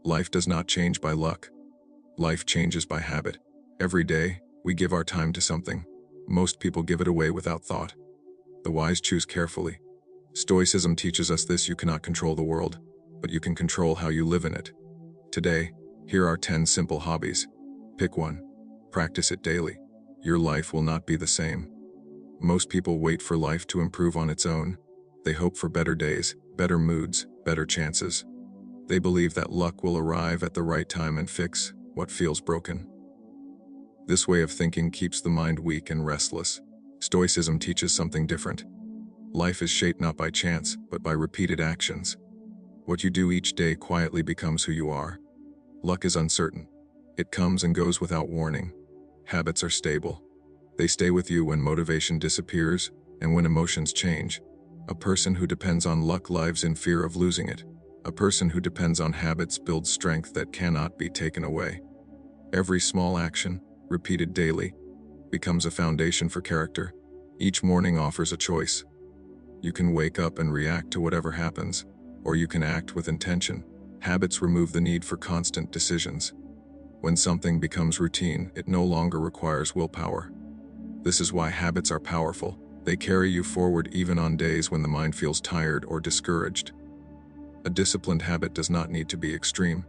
Life does not change by luck. Life changes by habit. Every day, we give our time to something. Most people give it away without thought. The wise choose carefully. Stoicism teaches us this: you cannot control the world, but you can control how you live in it. Today, here are 10 simple hobbies. Pick one. Practice it daily. Your life will not be the same. Most people wait for life to improve on its own. They hope for better days, better moods, better chances. They believe that luck will arrive at the right time and fix what feels broken. This way of thinking keeps the mind weak and restless. Stoicism teaches something different. Life is shaped not by chance, but by repeated actions. What you do each day quietly becomes who you are. Luck is uncertain. It comes and goes without warning. Habits are stable. They stay with you when motivation disappears and when emotions change. A person who depends on luck lives in fear of losing it. A person who depends on habits builds strength that cannot be taken away. Every small action, repeated daily, becomes a foundation for character. Each morning offers a choice. You can wake up and react to whatever happens, or you can act with intention. Habits remove the need for constant decisions. When something becomes routine, it no longer requires willpower. This is why habits are powerful. They carry you forward even on days when the mind feels tired or discouraged. A disciplined habit does not need to be extreme.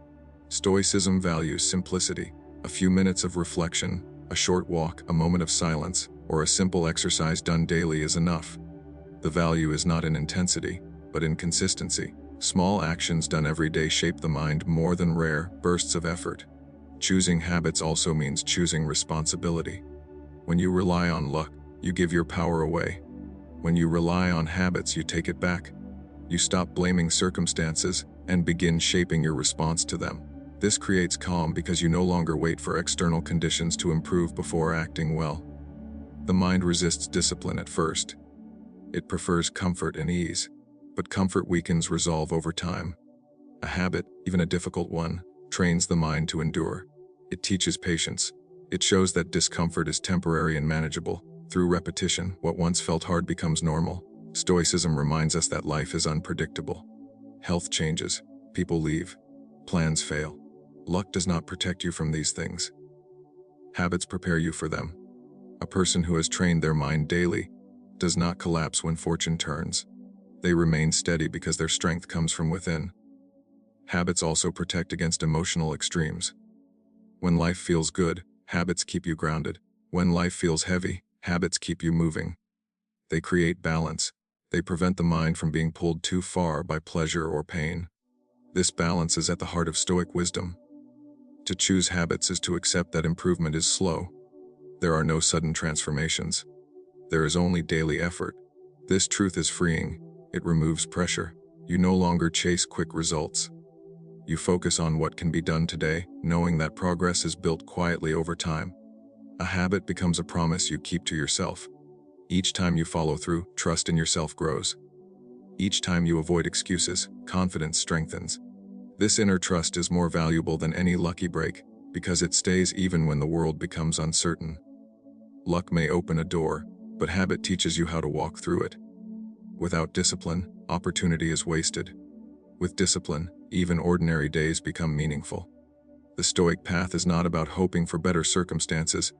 Stoicism values simplicity. A few minutes of reflection, a short walk, a moment of silence, or a simple exercise done daily is enough. The value is not in intensity, but in consistency. Small actions done every day shape the mind more than rare bursts of effort. Choosing habits also means choosing responsibility. When you rely on luck, you give your power away. When you rely on habits, you take it back. You stop blaming circumstances and begin shaping your response to them. This creates calm because you no longer wait for external conditions to improve before acting well. The mind resists discipline at first. It prefers comfort and ease, but comfort weakens resolve over time. A habit, even a difficult one, trains the mind to endure. It teaches patience. It shows that discomfort is temporary and manageable. Through repetition, what once felt hard becomes normal. Stoicism reminds us that life is unpredictable. Health changes, people leave, plans fail. Luck does not protect you from these things. Habits prepare you for them. A person who has trained their mind daily does not collapse when fortune turns. They remain steady because their strength comes from within. Habits also protect against emotional extremes. When life feels good, habits keep you grounded. When life feels heavy, habits keep you moving. They create balance. They prevent the mind from being pulled too far by pleasure or pain. This balance is at the heart of Stoic wisdom. To choose habits is to accept that improvement is slow. There are no sudden transformations. There is only daily effort. This truth is freeing. It removes pressure. You no longer chase quick results. You focus on what can be done today, knowing that progress is built quietly over time. A habit becomes a promise you keep to yourself. Each time you follow through, trust in yourself grows. Each time you avoid excuses, confidence strengthens. This inner trust is more valuable than any lucky break, because it stays even when the world becomes uncertain. Luck may open a door, but habit teaches you how to walk through it. Without discipline, opportunity is wasted. With discipline, even ordinary days become meaningful. The Stoic path is not about hoping for better circumstances,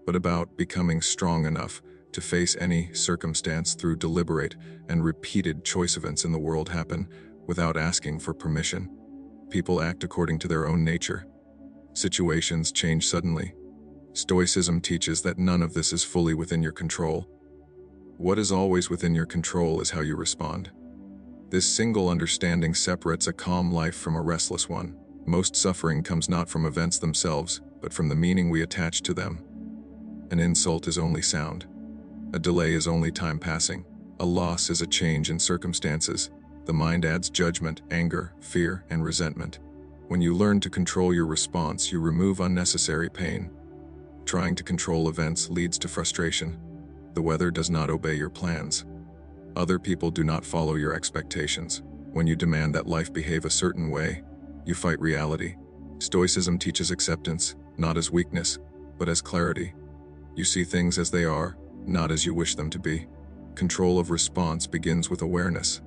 but about becoming strong enough to face any circumstance through deliberate and repeated choice. Events in the world happen without asking for permission. People act according to their own nature. Situations change suddenly. Stoicism teaches that none of this is fully within your control. What is always within your control is how you respond. This single understanding separates a calm life from a restless one. Most suffering comes not from events themselves, but from the meaning we attach to them. An insult is only sound. A delay is only time passing. A loss is a change in circumstances. The mind adds judgment, anger, fear, and resentment. When you learn to control your response, you remove unnecessary pain. Trying to control events leads to frustration. The weather does not obey your plans. Other people do not follow your expectations. When you demand that life behave a certain way, you fight reality. Stoicism teaches acceptance, not as weakness, but as clarity. You see things as they are, not as you wish them to be. Control of response begins with awareness.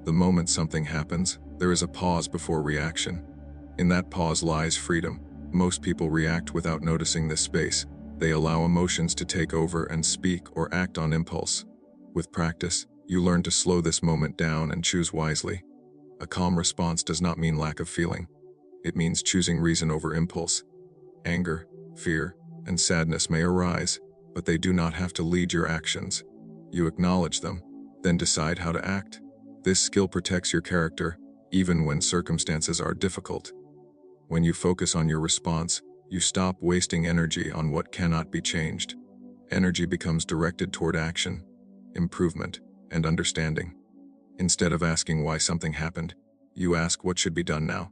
The moment something happens, there is a pause before reaction. In that pause lies freedom. Most people react without noticing this space. They allow emotions to take over and speak or act on impulse. With practice, you learn to slow this moment down and choose wisely. A calm response does not mean lack of feeling. It means choosing reason over impulse. Anger, fear, and sadness may arise, but they do not have to lead your actions. You acknowledge them, then decide how to act. This skill protects your character, even when circumstances are difficult. When you focus on your response, you stop wasting energy on what cannot be changed. Energy becomes directed toward action, improvement, and understanding. Instead of asking why something happened, you ask what should be done now.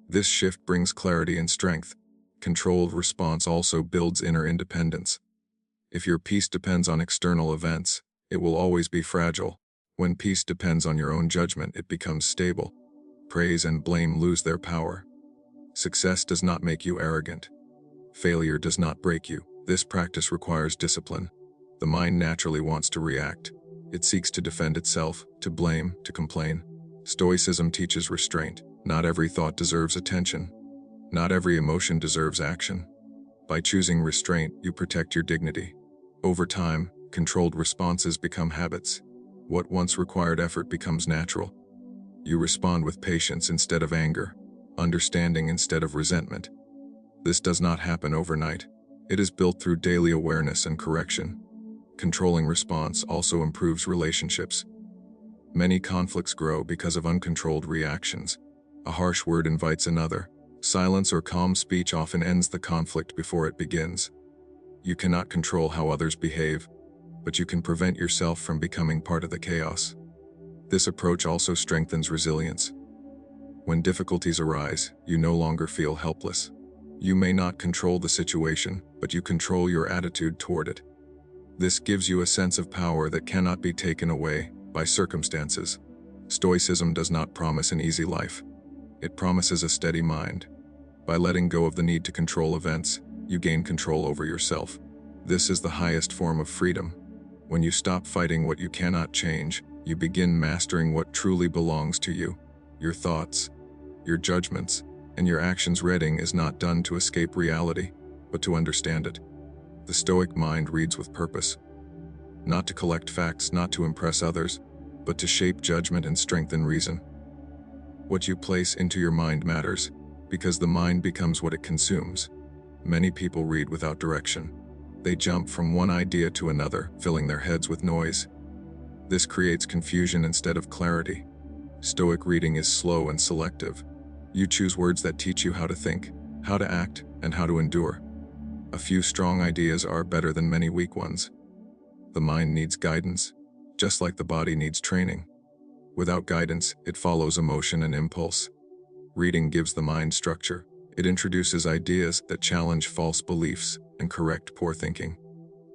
This shift brings clarity and strength. Controlled response also builds inner independence. If your peace depends on external events, it will always be fragile. When peace depends on your own judgment, it becomes stable. Praise and blame lose their power. Success does not make you arrogant. Failure does not break you. This practice requires discipline. The mind naturally wants to react. It seeks to defend itself, to blame, to complain. Stoicism teaches restraint. Not every thought deserves attention. Not every emotion deserves action. By choosing restraint, you protect your dignity. Over time, controlled responses become habits. What once required effort becomes natural. You respond with patience instead of anger, understanding instead of resentment. This does not happen overnight. It is built through daily awareness and correction. Controlling response also improves relationships. Many conflicts grow because of uncontrolled reactions. A harsh word invites another. Silence or calm speech often ends the conflict before it begins. You cannot control how others behave, but you can prevent yourself from becoming part of the chaos. This approach also strengthens resilience. When difficulties arise, you no longer feel helpless. You may not control the situation, but you control your attitude toward it. This gives you a sense of power that cannot be taken away by circumstances. Stoicism does not promise an easy life. It promises a steady mind. By letting go of the need to control events, you gain control over yourself. This is the highest form of freedom. When you stop fighting what you cannot change, you begin mastering what truly belongs to you. Your thoughts, your judgments, and your actions. Reading is not done to escape reality, but to understand it. The Stoic mind reads with purpose. Not to collect facts, not to impress others, but to shape judgment and strengthen reason. What you place into your mind matters, because the mind becomes what it consumes. Many people read without direction. They jump from one idea to another, filling their heads with noise. This creates confusion instead of clarity. Stoic reading is slow and selective. You choose words that teach you how to think, how to act, and how to endure. A few strong ideas are better than many weak ones. The mind needs guidance, just like the body needs training. Without guidance, it follows emotion and impulse. Reading gives the mind structure. It introduces ideas that challenge false beliefs and correct poor thinking.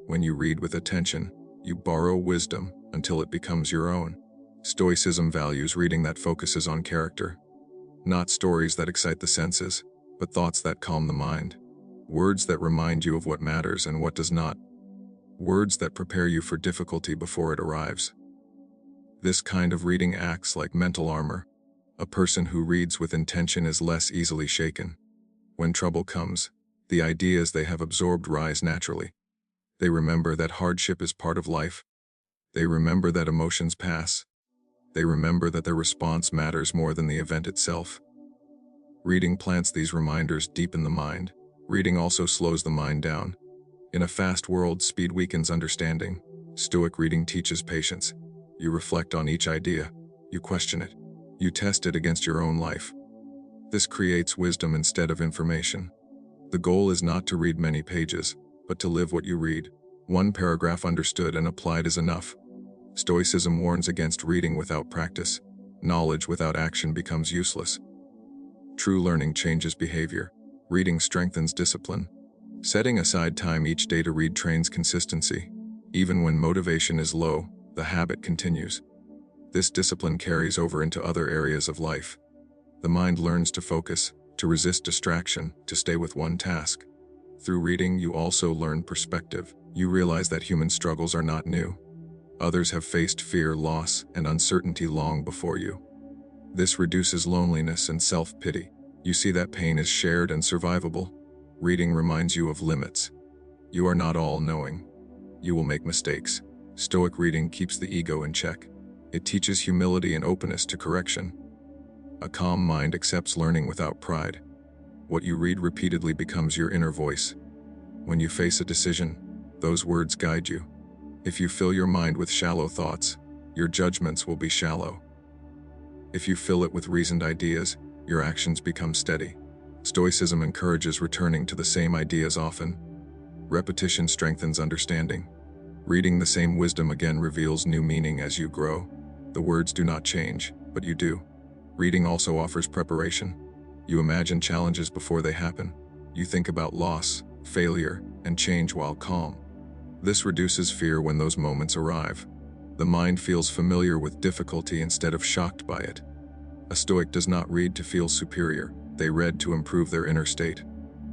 When you read with attention, you borrow wisdom until it becomes your own. Stoicism values reading that focuses on character. Not stories that excite the senses, but thoughts that calm the mind. Words that remind you of what matters and what does not. Words that prepare you for difficulty before it arrives. This kind of reading acts like mental armor. A person who reads with intention is less easily shaken. When trouble comes, the ideas they have absorbed rise naturally. They remember that hardship is part of life. They remember that emotions pass. They remember that their response matters more than the event itself. Reading plants these reminders deep in the mind. Reading also slows the mind down. In a fast world, speed weakens understanding. Stoic reading teaches patience. You reflect on each idea. You question it. You test it against your own life. This creates wisdom instead of information. The goal is not to read many pages, but to live what you read. One paragraph understood and applied is enough. Stoicism warns against reading without practice. Knowledge without action becomes useless. True learning changes behavior. Reading strengthens discipline. Setting aside time each day to read trains consistency. Even when motivation is low, the habit continues. This discipline carries over into other areas of life. The mind learns to focus, to resist distraction, to stay with one task. Through reading, you also learn perspective. You realize that human struggles are not new. Others have faced fear, loss, and uncertainty long before you. This reduces loneliness and self-pity. You see that pain is shared and survivable. Reading reminds you of limits. You are not all-knowing. You will make mistakes. Stoic reading keeps the ego in check. It teaches humility and openness to correction. A calm mind accepts learning without pride. What you read repeatedly becomes your inner voice. When you face a decision, those words guide you. If you fill your mind with shallow thoughts, your judgments will be shallow. If you fill it with reasoned ideas, your actions become steady. Stoicism encourages returning to the same ideas often. Repetition strengthens understanding. Reading the same wisdom again reveals new meaning as you grow. The words do not change, but you do. Reading also offers preparation. You imagine challenges before they happen. You think about loss, failure, and change while calm. This reduces fear when those moments arrive. The mind feels familiar with difficulty instead of shocked by it. A Stoic does not read to feel superior. They read to improve their inner state.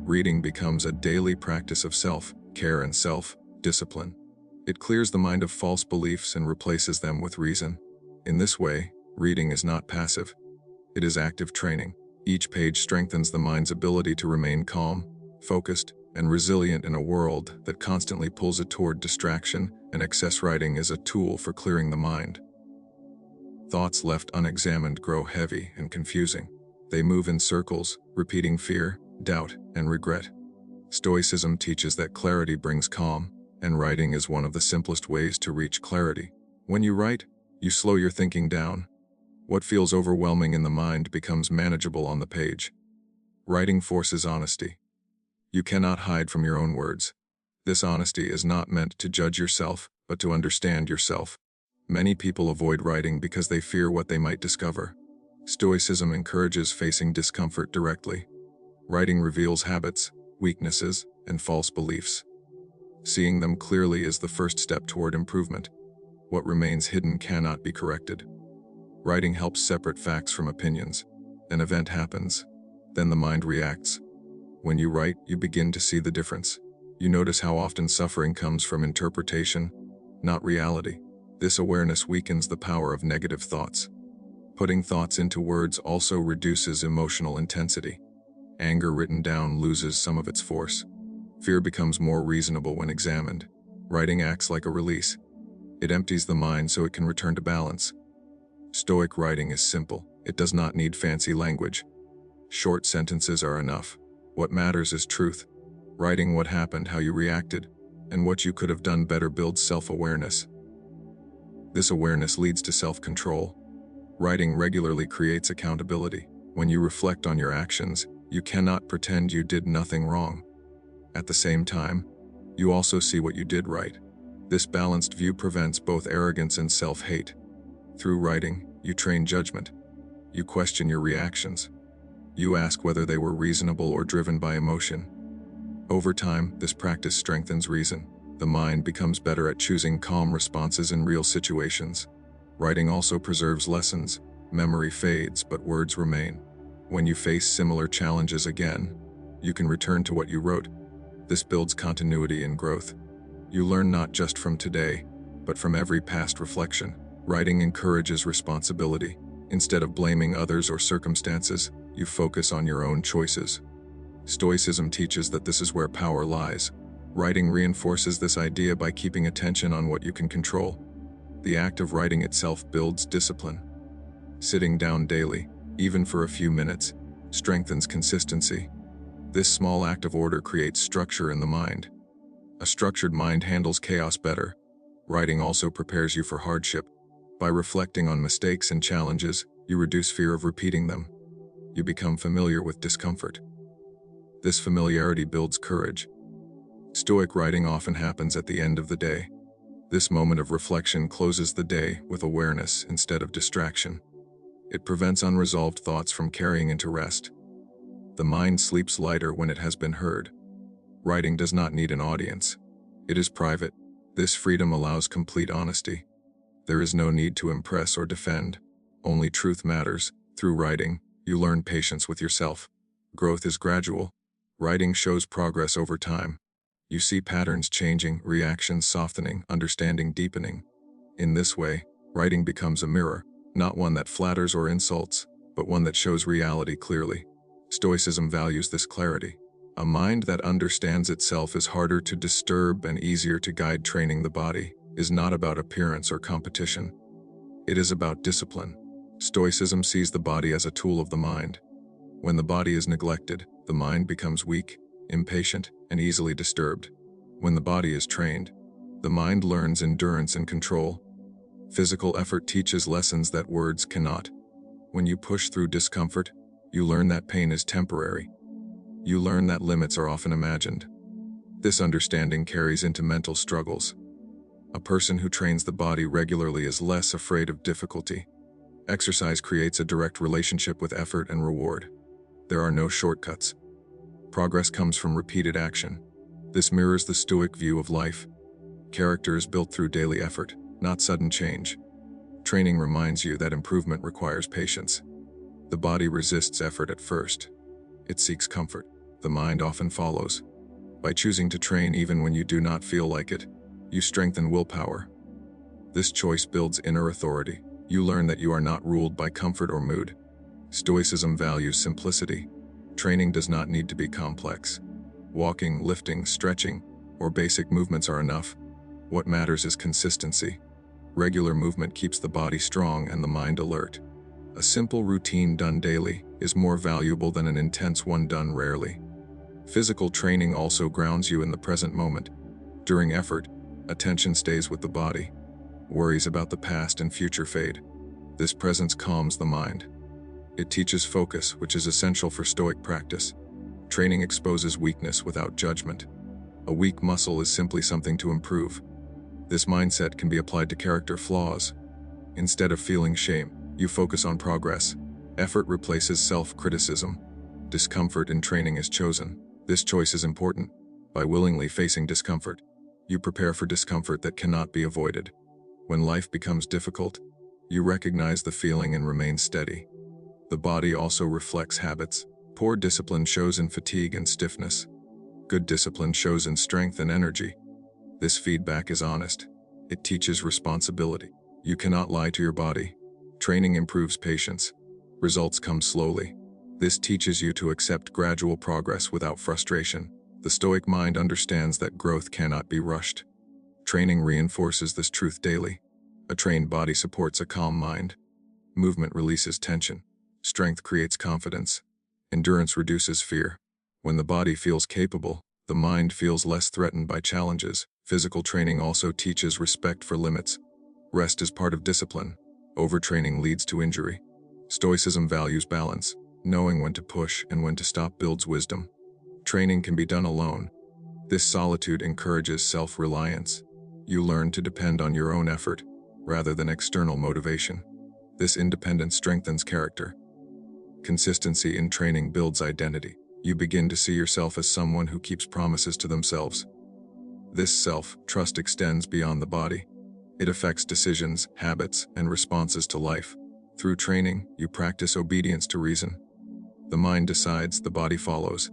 Reading becomes a daily practice of self-care and self-discipline. It clears the mind of false beliefs and replaces them with reason. In this way, reading is not passive. It is active training. Each page strengthens the mind's ability to remain calm, focused, and resilient in a world that constantly pulls it toward distraction, and excess writing is a tool for clearing the mind. Thoughts left unexamined grow heavy and confusing. They move in circles, repeating fear, doubt, and regret. Stoicism teaches that clarity brings calm, and writing is one of the simplest ways to reach clarity. When you write, you slow your thinking down. What feels overwhelming in the mind becomes manageable on the page. Writing forces honesty. You cannot hide from your own words. This honesty is not meant to judge yourself, but to understand yourself. Many people avoid writing because they fear what they might discover. Stoicism encourages facing discomfort directly. Writing reveals habits, weaknesses, and false beliefs. Seeing them clearly is the first step toward improvement. What remains hidden cannot be corrected. Writing helps separate facts from opinions. An event happens, then the mind reacts. When you write, you begin to see the difference. You notice how often suffering comes from interpretation, not reality. This awareness weakens the power of negative thoughts. Putting thoughts into words also reduces emotional intensity. Anger written down loses some of its force. Fear becomes more reasonable when examined. Writing acts like a release. It empties the mind so it can return to balance. Stoic writing is simple. It does not need fancy language. Short sentences are enough. What matters is truth. Writing what happened, how you reacted, and what you could have done better builds self-awareness. This awareness leads to self-control. Writing regularly creates accountability. When you reflect on your actions, you cannot pretend you did nothing wrong. At the same time, you also see what you did right. This balanced view prevents both arrogance and self-hate. Through writing, you train judgment. You question your reactions. You ask whether they were reasonable or driven by emotion. Over time, this practice strengthens reason. The mind becomes better at choosing calm responses in real situations. Writing also preserves lessons. Memory fades, but words remain. When you face similar challenges again, you can return to what you wrote. This builds continuity and growth. You learn not just from today, but from every past reflection. Writing encourages responsibility. Instead of blaming others or circumstances, you focus on your own choices. Stoicism teaches that this is where power lies. Writing reinforces this idea by keeping attention on what you can control. The act of writing itself builds discipline. Sitting down daily, even for a few minutes, strengthens consistency. This small act of order creates structure in the mind. A structured mind handles chaos better. Writing also prepares you for hardship. By reflecting on mistakes and challenges, you reduce fear of repeating them. You become familiar with discomfort. This familiarity builds courage. Stoic writing often happens at the end of the day. This moment of reflection closes the day with awareness instead of distraction. It prevents unresolved thoughts from carrying into rest. The mind sleeps lighter when it has been heard. Writing does not need an audience. It is private. This freedom allows complete honesty. There is no need to impress or defend. Only truth matters. Through writing, you learn patience with yourself. Growth is gradual. Writing shows progress over time. You see patterns changing, reactions softening, understanding deepening. In this way, writing becomes a mirror, not one that flatters or insults, but one that shows reality clearly. Stoicism values this clarity. A mind that understands itself is harder to disturb and easier to guide. Training the body is not about appearance or competition. It is about discipline. Stoicism sees the body as a tool of the mind. When the body is neglected, the mind becomes weak, impatient, and easily disturbed. When the body is trained, the mind learns endurance and control. Physical effort teaches lessons that words cannot. When you push through discomfort, you learn that pain is temporary. You learn that limits are often imagined. This understanding carries into mental struggles. A person who trains the body regularly is less afraid of difficulty. Exercise creates a direct relationship with effort and reward. There are no shortcuts. Progress comes from repeated action. This mirrors the Stoic view of life. Character is built through daily effort, not sudden change. Training reminds you that improvement requires patience. The body resists effort at first. It seeks comfort. The mind often follows. By choosing to train even when you do not feel like it, you strengthen willpower. This choice builds inner authority. You learn that you are not ruled by comfort or mood. Stoicism values simplicity. Training does not need to be complex. Walking, lifting, stretching, or basic movements are enough. What matters is consistency. Regular movement keeps the body strong and the mind alert. A simple routine done daily is more valuable than an intense one done rarely. Physical training also grounds you in the present moment. During effort, attention stays with the body. Worries about the past and future fade. This presence calms the mind. It teaches focus, which is essential for Stoic practice. Training exposes weakness without judgment. A weak muscle is simply something to improve. This mindset can be applied to character flaws. Instead of feeling shame, you focus on progress. Effort replaces self-criticism. Discomfort in training is chosen. This choice is important. By willingly facing discomfort, you prepare for discomfort that cannot be avoided. When life becomes difficult, you recognize the feeling and remain steady. The body also reflects habits. Poor discipline shows in fatigue and stiffness. Good discipline shows in strength and energy. This feedback is honest. It teaches responsibility. You cannot lie to your body. Training improves patience. Results come slowly. This teaches you to accept gradual progress without frustration. The Stoic mind understands that growth cannot be rushed. Training reinforces this truth daily. A trained body supports a calm mind. Movement releases tension. Strength creates confidence. Endurance reduces fear. When the body feels capable, the mind feels less threatened by challenges. Physical training also teaches respect for limits. Rest is part of discipline. Overtraining leads to injury. Stoicism values balance. Knowing when to push and when to stop builds wisdom. Training can be done alone. This solitude encourages self-reliance. You learn to depend on your own effort, rather than external motivation. This independence strengthens character. Consistency in training builds identity. You begin to see yourself as someone who keeps promises to themselves. This self-trust extends beyond the body. It affects decisions, habits, and responses to life. Through training, you practice obedience to reason. The mind decides, the body follows.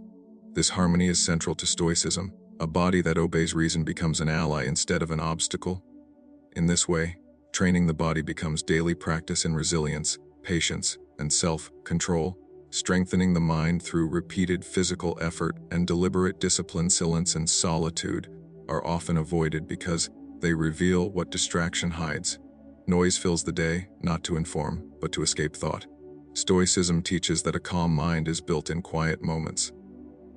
This harmony is central to Stoicism. A body that obeys reason becomes an ally instead of an obstacle. In this way, training the body becomes daily practice in resilience, patience, and self-control. Strengthening the mind through repeated physical effort and deliberate discipline. Silence and solitude are often avoided because they reveal what distraction hides. Noise fills the day, not to inform, but to escape thought. Stoicism teaches that a calm mind is built in quiet moments.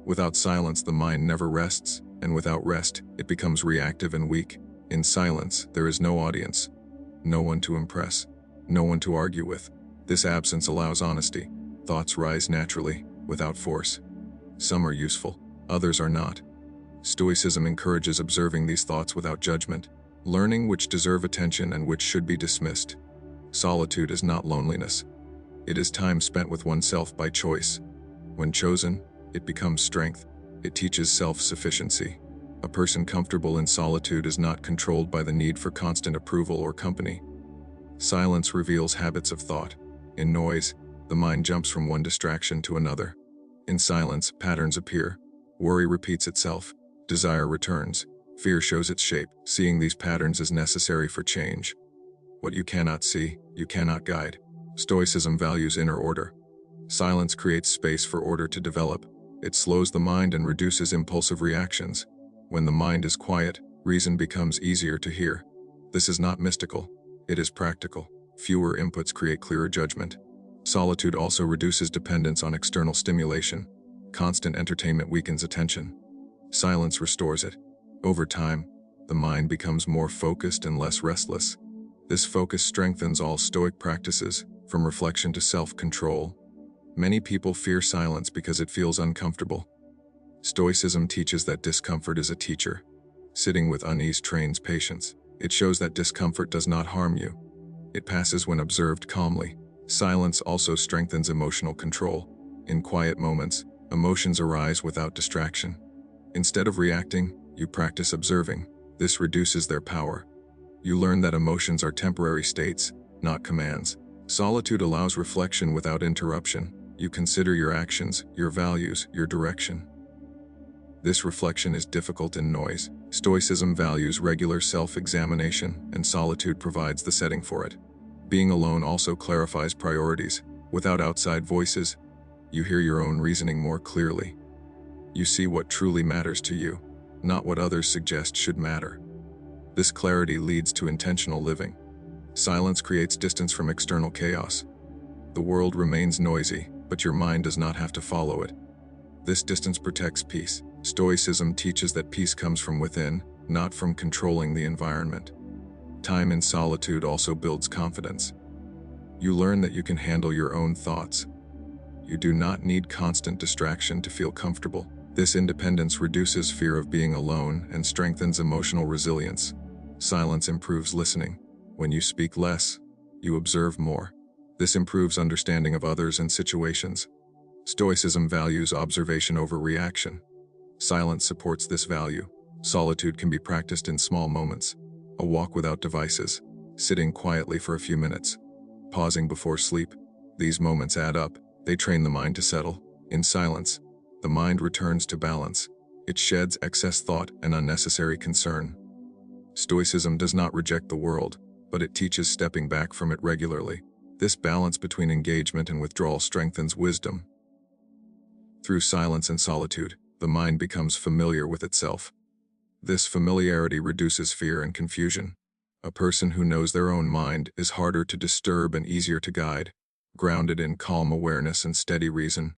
Without silence, the mind never rests, and without rest, it becomes reactive and weak. In silence, there is no audience, no one to impress, no one to argue with. This absence allows honesty. Thoughts rise naturally, without force. Some are useful, others are not. Stoicism encourages observing these thoughts without judgment, learning which deserve attention and which should be dismissed. Solitude is not loneliness. It is time spent with oneself by choice. When chosen, it becomes strength. It teaches self-sufficiency. A person comfortable in solitude is not controlled by the need for constant approval or company. Silence reveals habits of thought. In noise, the mind jumps from one distraction to another. In silence, patterns appear. Worry repeats itself. Desire returns. Fear shows its shape. Seeing these patterns is necessary for change. What you cannot see, you cannot guide. Stoicism values inner order. Silence creates space for order to develop. It slows the mind and reduces impulsive reactions. When the mind is quiet, reason becomes easier to hear. This is not mystical, it is practical. Fewer inputs create clearer judgment. Solitude also reduces dependence on external stimulation. Constant entertainment weakens attention. Silence restores it. Over time, the mind becomes more focused and less restless. This focus strengthens all Stoic practices, from reflection to self-control. Many people fear silence because it feels uncomfortable. Stoicism teaches that discomfort is a teacher. Sitting with unease trains patience. It shows that discomfort does not harm you. It passes when observed calmly. Silence also strengthens emotional control. In quiet moments, emotions arise without distraction. Instead of reacting, you practice observing. This reduces their power. You learn that emotions are temporary states, not commands. Solitude allows reflection without interruption. You consider your actions, your values, your direction. This reflection is difficult in noise. Stoicism values regular self-examination, and solitude provides the setting for it. Being alone also clarifies priorities. Without outside voices, you hear your own reasoning more clearly. You see what truly matters to you, not what others suggest should matter. This clarity leads to intentional living. Silence creates distance from external chaos. The world remains noisy, but your mind does not have to follow it. This distance protects peace. Stoicism teaches that peace comes from within, not from controlling the environment. Time in solitude also builds confidence. You learn that you can handle your own thoughts. You do not need constant distraction to feel comfortable. This independence reduces fear of being alone and strengthens emotional resilience. Silence improves listening. When you speak less, you observe more. This improves understanding of others and situations. Stoicism values observation over reaction. Silence supports this value. Solitude can be practiced in small moments. A walk without devices, sitting quietly for a few minutes, pausing before sleep. These moments add up. They train the mind to settle. In silence, the mind returns to balance. It sheds excess thought and unnecessary concern. Stoicism does not reject the world, but it teaches stepping back from it regularly. This balance between engagement and withdrawal strengthens wisdom. Through silence and solitude, the mind becomes familiar with itself. This familiarity reduces fear and confusion. A person who knows their own mind is harder to disturb and easier to guide. Grounded in calm awareness and steady reason,